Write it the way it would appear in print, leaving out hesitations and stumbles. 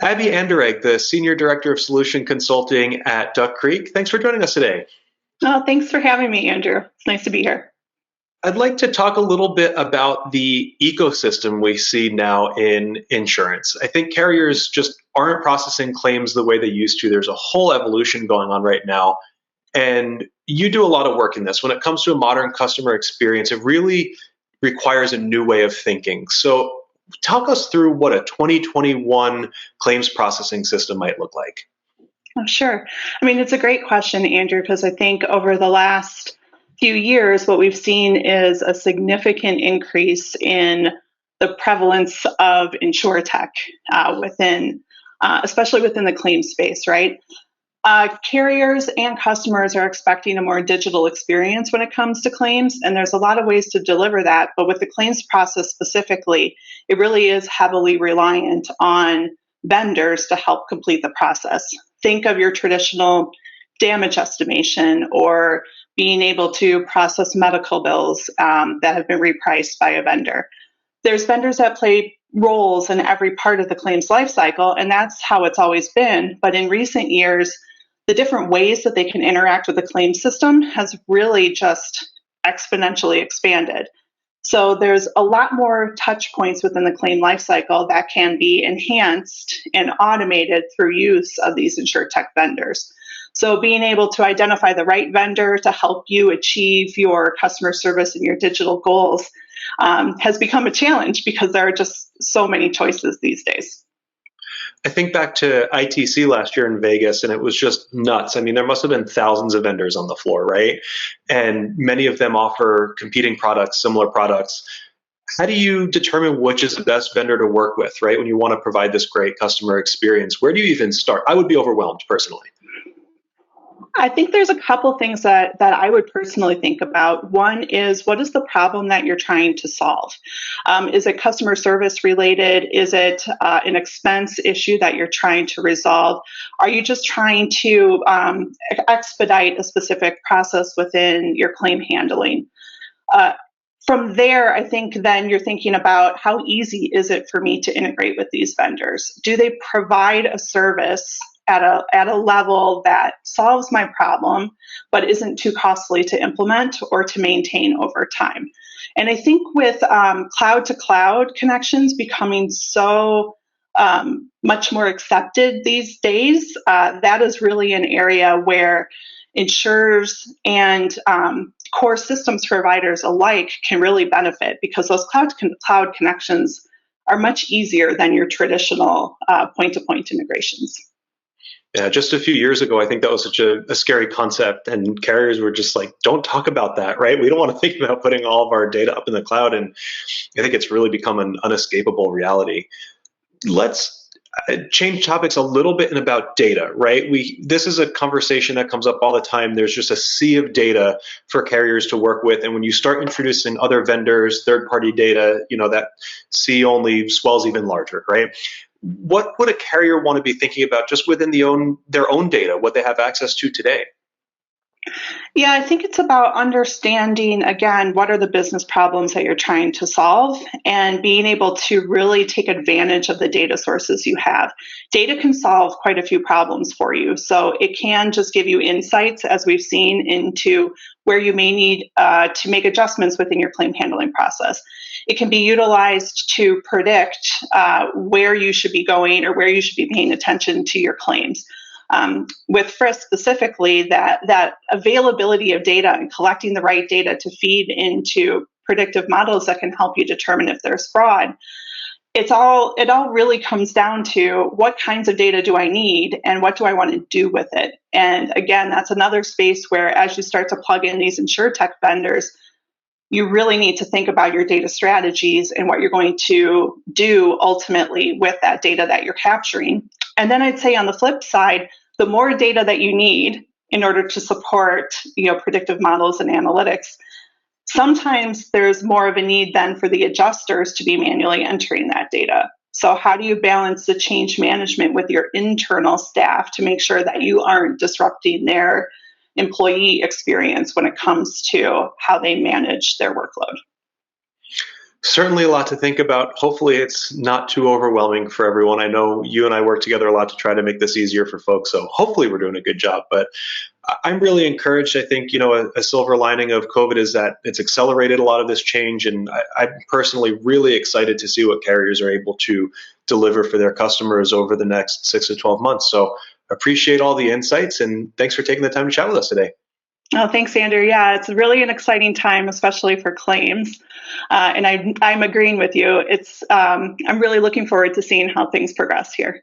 Abby Anderegg, the Senior Director of Solution Consulting at Duck Creek. Thanks for joining us today. Oh, thanks for having me, Andrew. It's nice to be here. I'd like to talk a little bit about the ecosystem we see now in insurance. I think carriers just aren't processing claims the way they used to. There's a whole evolution going on right now. And you do a lot of work in this. When it comes to a modern customer experience, it really requires a new way of thinking. So, talk us through what a 2021 claims processing system might look like. Oh, sure. I mean, it's a great question, Andrew, because I think over the last few years, what we've seen is a significant increase in the prevalence of Insurtech especially within the claims space, right? Carriers and customers are expecting a more digital experience when it comes to claims, and there's a lot of ways to deliver that. But with the claims process specifically, it really is heavily reliant on vendors to help complete the process. Think of your traditional damage estimation or being able to process medical bills that have been repriced by a vendor. There's vendors that play roles in every part of the claims lifecycle, and that's how it's always been. But in recent years, the different ways that they can interact with the claim system has really just exponentially expanded. So there's a lot more touch points within the claim lifecycle that can be enhanced and automated through use of these insurtech vendors. So being able to identify the right vendor to help you achieve your customer service and your digital goals has become a challenge because there are just so many choices these days. I think back to ITC last year in Vegas, and it was just nuts. I mean, there must have been thousands of vendors on the floor, right? And many of them offer competing products, similar products. How do you determine which is the best vendor to work with, right? When you want to provide this great customer experience, where do you even start? I would be overwhelmed personally. I think there's a couple things that I would personally think about. One is, what is the problem that you're trying to solve? Is it customer service related? Is it an expense issue that you're trying to resolve? Are you just trying to expedite a specific process within your claim handling? From there, I think then you're thinking about how easy is it for me to integrate with these vendors? Do they provide a service at a level that solves my problem, but isn't too costly to implement or to maintain over time? And I think with cloud to cloud connections becoming so much more accepted these days, that is really an area where insurers and core systems providers alike can really benefit because those cloud connections are much easier than your traditional point-to-point integrations. Yeah, just a few years ago, I think that was such a scary concept, and carriers were just like, don't talk about that, right? We don't want to think about putting all of our data up in the cloud. And I think it's really become an unescapable reality. Let's change topics a little bit and about data, right? This is a conversation that comes up all the time. There's just a sea of data for carriers to work with, and when you start introducing other vendors, third-party data, that sea only swells even larger, right? What would a carrier want to be thinking about just within their own data, what they have access to today? Yeah, I think it's about understanding, again, what are the business problems that you're trying to solve and being able to really take advantage of the data sources you have. Data can solve quite a few problems for you. So it can just give you insights, as we've seen, into where you may need to make adjustments within your claim handling process. It can be utilized to predict where you should be going or where you should be paying attention to your claims. With FRISS specifically, that availability of data and collecting the right data to feed into predictive models that can help you determine if there's fraud. It all really comes down to what kinds of data do I need and what do I want to do with it. And again, that's another space where as you start to plug in these insurtech vendors, you really need to think about your data strategies and what you're going to do ultimately with that data that you're capturing. And then I'd say on the flip side, the more data that you need in order to support, predictive models and analytics, sometimes there's more of a need then for the adjusters to be manually entering that data. So how do you balance the change management with your internal staff to make sure that you aren't disrupting their employee experience when it comes to how they manage their workload? Certainly a lot to think about. Hopefully, it's not too overwhelming for everyone. I know you and I work together a lot to try to make this easier for folks. So hopefully, we're doing a good job. But I'm really encouraged. I think, a silver lining of COVID is that it's accelerated a lot of this change. And I'm personally really excited to see what carriers are able to deliver for their customers over the next 6 to 12 months. So appreciate all the insights and thanks for taking the time to chat with us today. Oh, thanks, Andrew. Yeah, it's really an exciting time, especially for claims. And I'm agreeing with you. I'm really looking forward to seeing how things progress here.